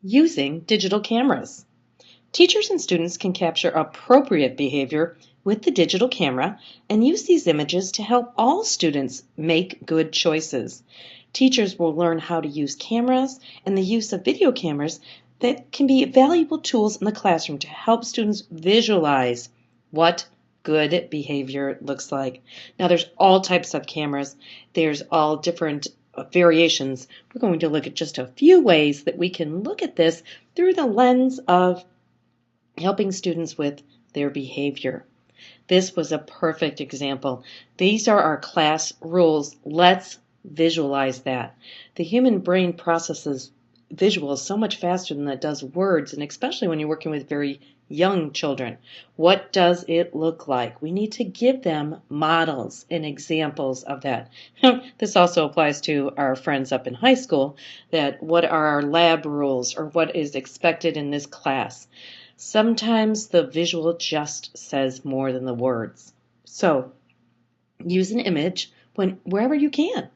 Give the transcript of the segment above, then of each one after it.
Using digital cameras. Teachers and students can capture appropriate behavior with the digital camera and use these images to help all students make good choices. Teachers will learn how to use cameras and the use of video cameras that can be valuable tools in the classroom to help students visualize what good behavior looks like. Now, there's all types of cameras. There's all different variations. We're going to look at just a few ways that we can look at this through the lens of helping students with their behavior. This was a perfect example. These are our class rules. Let's visualize that. The human brain processes visuals so much faster than it does words, and especially when you're working with very young children. What does it look like? We need to give them models and examples of that. This also applies to our friends up in high school, that what are our lab rules or what is expected in this class. Sometimes the visual just says more than the words. So use an image wherever you can.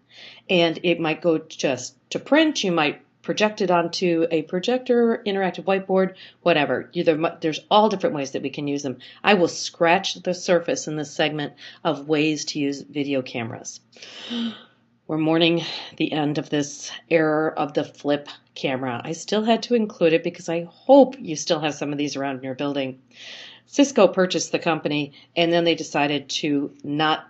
And it might go just to print. You might project it onto a projector, interactive whiteboard, whatever. There's all different ways that we can use them. I will scratch the surface in this segment of ways to use video cameras. We're mourning the end of this era of the flip camera. I still had to include it because I hope you still have some of these around in your building. Cisco purchased the company, and then they decided to not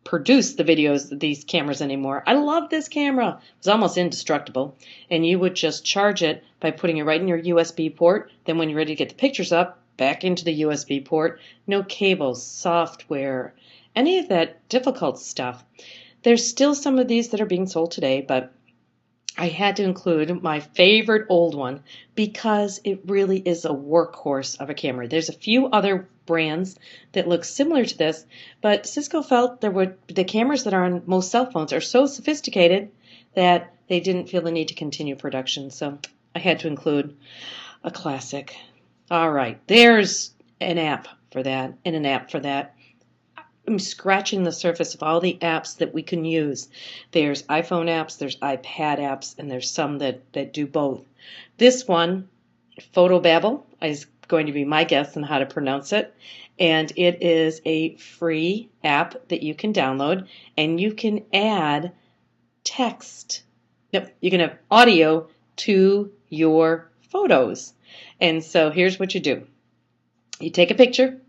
produce the videos of these cameras anymore. I love this camera. It was almost indestructible, and you would just charge it by putting it right in your USB port. Then when you're ready to get the pictures up, back into the USB port. No cables, software, any of that difficult stuff. There's still some of these that are being sold today, but I had to include my favorite old one because it really is a workhorse of a camera. There's a few other brands that look similar to this, but Cisco felt the cameras that are on most cell phones are so sophisticated that they didn't feel the need to continue production. So I had to include a classic. All right, there's an app for that and an app for that. I'm scratching the surface of all the apps that we can use. There's iPhone apps, there's iPad apps, and there's some that do both. This one, Fotobabble, is going to be my guess on how to pronounce it. And it is a free app that you can download, and you can add text. Yep, you can have audio to your photos. And so here's what you do. You take a picture,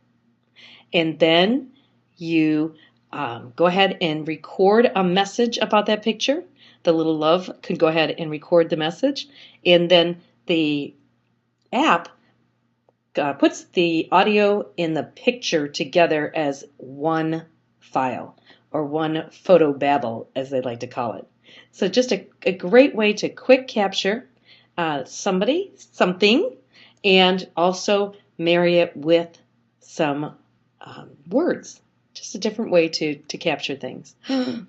and then you go ahead and record a message about that picture. The little love could go ahead and record the message, and then the app puts the audio and the picture together as one file, or one Fotobabble, as they like to call it. So just a great way to quick capture somebody, something, and also marry it with some words. Just a different way to capture things.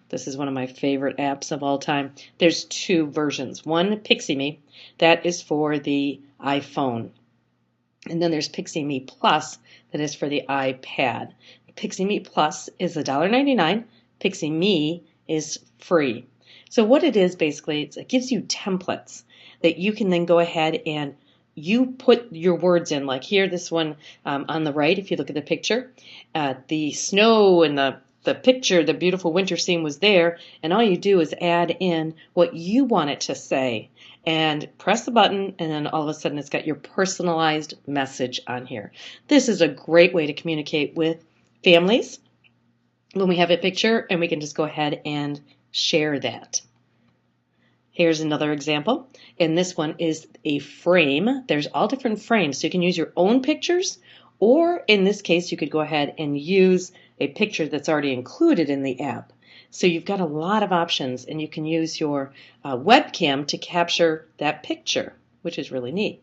This is one of my favorite apps of all time. There's two versions. One, PixieMe, that is for the iPhone. And then there's PixieMe Plus, that is for the iPad. PixieMe Plus is $1.99. PixieMe is free. So what it is basically, it gives you templates that you can then go ahead and you put your words in, like here, this one on the right, if you look at the picture, the snow and the picture, the beautiful winter scene was there, and all you do is add in what you want it to say, and press the button, and then all of a sudden it's got your personalized message on here. This is a great way to communicate with families when we have a picture, and we can just go ahead and share that. Here's another example, and this one is a frame. There's all different frames, so you can use your own pictures, or in this case, you could go ahead and use a picture that's already included in the app. So you've got a lot of options, and you can use your webcam to capture that picture, which is really neat.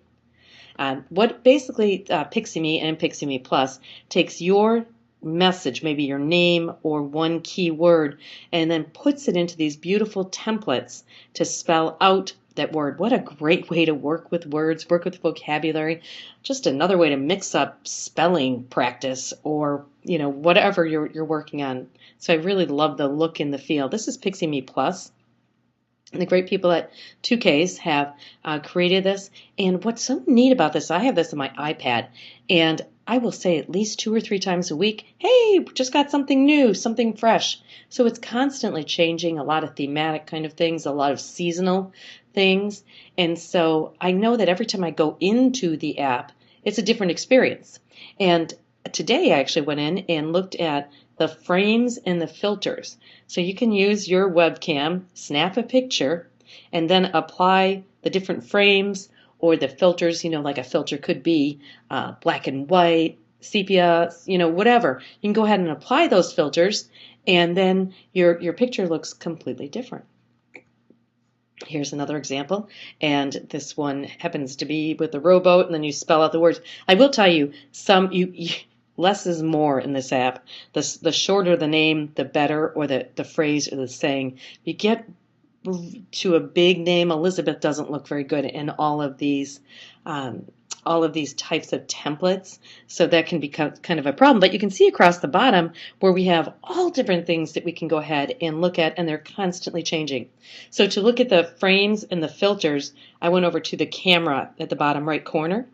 What basically PixieMe and PixieMe Plus takes your message, maybe your name or one key word, and then puts it into these beautiful templates to spell out that word. What a great way to work with words, work with vocabulary. Just another way to mix up spelling practice, or whatever you're working on. So I really love the look and the feel. This is PixieMe Plus. The great people at 2Ks have created this. And what's so neat about this, I have this on my iPad, and I will say at least 2 or 3 times a week, hey, just got something new, something fresh. So it's constantly changing, a lot of thematic kind of things, a lot of seasonal things. And so I know that every time I go into the app, it's a different experience. And today I actually went in and looked at the frames and the filters. So you can use your webcam, snap a picture, and then apply the different frames or the filters. Like a filter could be black and white, sepia, whatever. You can go ahead and apply those filters, and then your picture looks completely different. Here's another example, and this one happens to be with the rowboat, and then you spell out the words. I will tell you, less is more in this app. The shorter the name, the better, or the phrase or the saying. You get to a big name, Elizabeth doesn't look very good in all of these types of templates, so that can become kind of a problem. But you can see across the bottom where we have all different things that we can go ahead and look at, and they're constantly changing. So to look at the frames and the filters, I went over to the camera at the bottom right corner,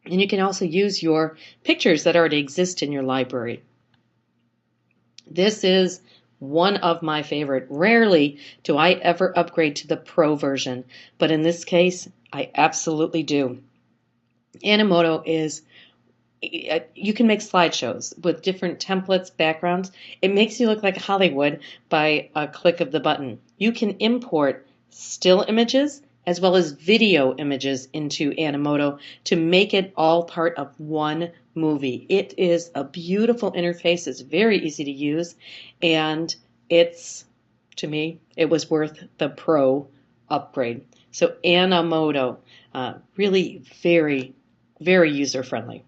and you can also use your pictures that already exist in your library. This is one of my favorite. Rarely do I ever upgrade to the Pro version, but in this case, I absolutely do. Animoto is, you can make slideshows with different templates, backgrounds. It makes you look like Hollywood by a click of the button. You can import still images as well as video images into Animoto to make it all part of one movie. It is a beautiful interface. It's very easy to use, and to me, it was worth the Pro upgrade. So Animoto, really very, very user-friendly.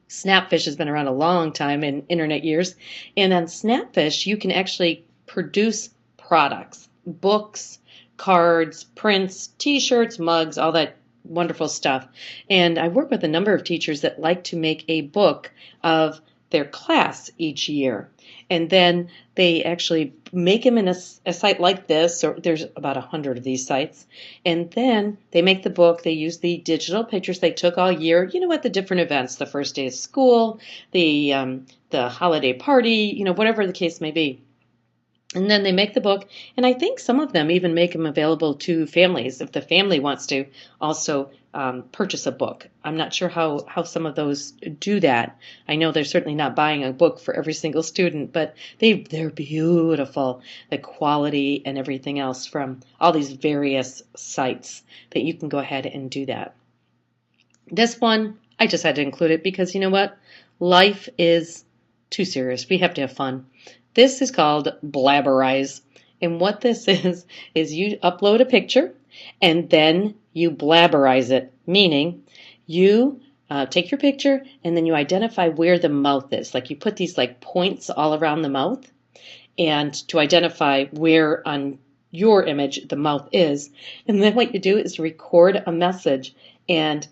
Snapfish has been around a long time in internet years, and on Snapfish you can actually produce products, books, cards, prints, t-shirts, mugs, all that wonderful stuff. And I work with a number of teachers that like to make a book of their class each year. And then they actually make them in a site like this, or there's about 100 of these sites. And then they make the book. They use the digital pictures they took all year, at the different events, the first day of school, the holiday party, whatever the case may be. And then they make the book, and I think some of them even make them available to families if the family wants to also purchase a book. I'm not sure how some of those do that. I know they're certainly not buying a book for every single student, but they're beautiful, the quality and everything else from all these various sites that you can go ahead and do that. This one, I just had to include it because you know what? Life is too serious. We have to have fun. This is called Blabberize. And what this is you upload a picture and then you blabberize it, meaning you take your picture and then you identify where the mouth is. Like you put these points all around the mouth, and to identify where on your image the mouth is. And then what you do is record a message, and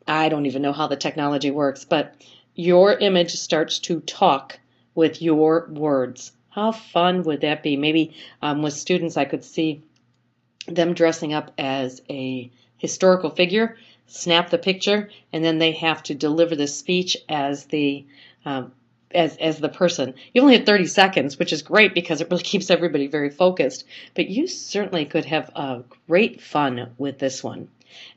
I don't even know how the technology works, but your image starts to talk with your words. How fun would that be? Maybe with students I could see them dressing up as a historical figure, snap the picture, and then they have to deliver the speech as the person. You only have 30 seconds, which is great because it really keeps everybody very focused. But you certainly could have great fun with this one.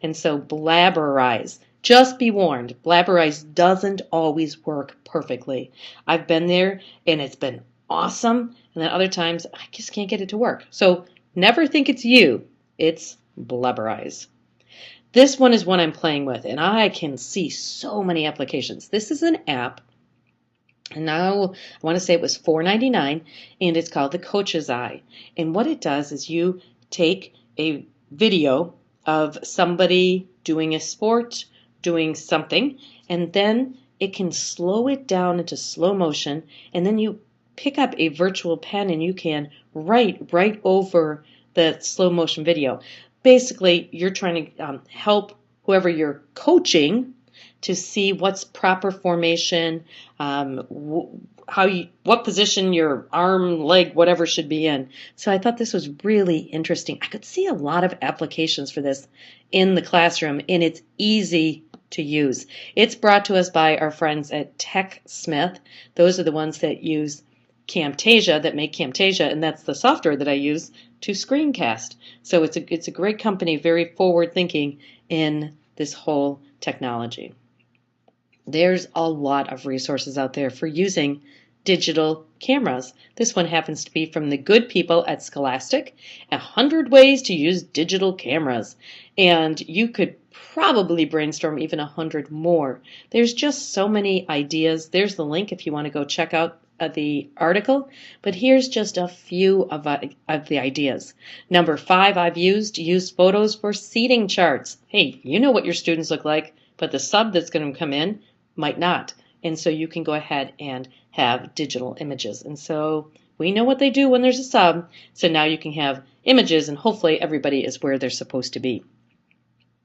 And so Blabberize. Just be warned, Blabberize doesn't always work perfectly. I've been there and it's been awesome, and then other times I just can't get it to work. So never think it's you, it's Blabberize. This one is one I'm playing with, and I can see so many applications. This is an app, and now I want to say it was $4.99, and it's called the Coach's Eye. And what it does is you take a video of somebody doing a sport, doing something, and then it can slow it down into slow motion, and then you pick up a virtual pen and you can write right over the slow motion video. Basically, you're trying to help whoever you're coaching to see what's proper formation, what position your arm, leg, whatever should be in. So I thought this was really interesting. I could see a lot of applications for this in the classroom, and it's easy to use. It's brought to us by our friends at TechSmith. Those are the ones that use Camtasia, that make Camtasia, and that's the software that I use to screencast. So it's a great company, very forward thinking in this whole technology. There's a lot of resources out there for using digital cameras. This one happens to be from the good people at Scholastic, 100 ways to use digital cameras. And you could probably brainstorm even 100 more. There's just so many ideas. There's the link if you want to go check out the article, but here's just a few of the ideas. Number 5 I've used photos for seating charts. Hey, you know what your students look like, but the sub that's going to come in might not. And so you can go ahead and have digital images. And so we know what they do when there's a sub, so now you can have images and hopefully everybody is where they're supposed to be.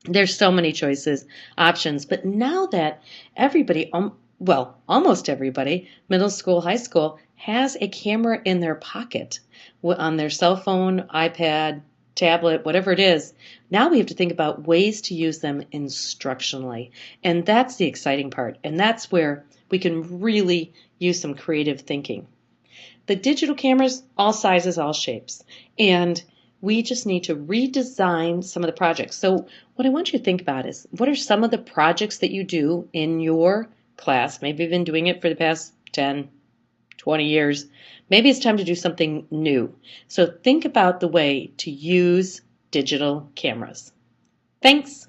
There's so many choices, options, but now that everybody, well, almost everybody, middle school, high school, has a camera in their pocket on their cell phone, iPad, tablet, whatever it is. Now we have to think about ways to use them instructionally. And that's the exciting part. And that's where we can really use some creative thinking. The digital cameras, all sizes, all shapes. And we just need to redesign some of the projects. So what I want you to think about is, what are some of the projects that you do in your class? Maybe you've been doing it for the past 10, 20 years. Maybe it's time to do something new. So think about the way to use digital cameras. Thanks.